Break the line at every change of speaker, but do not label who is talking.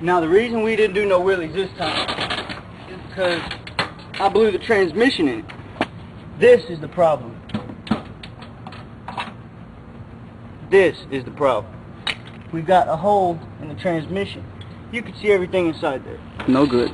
Now the reason we didn't do no wheelies this time is because I blew the transmission in it. This is the problem. This is the problem. We've got a hole in the transmission. You can see everything inside there. No good.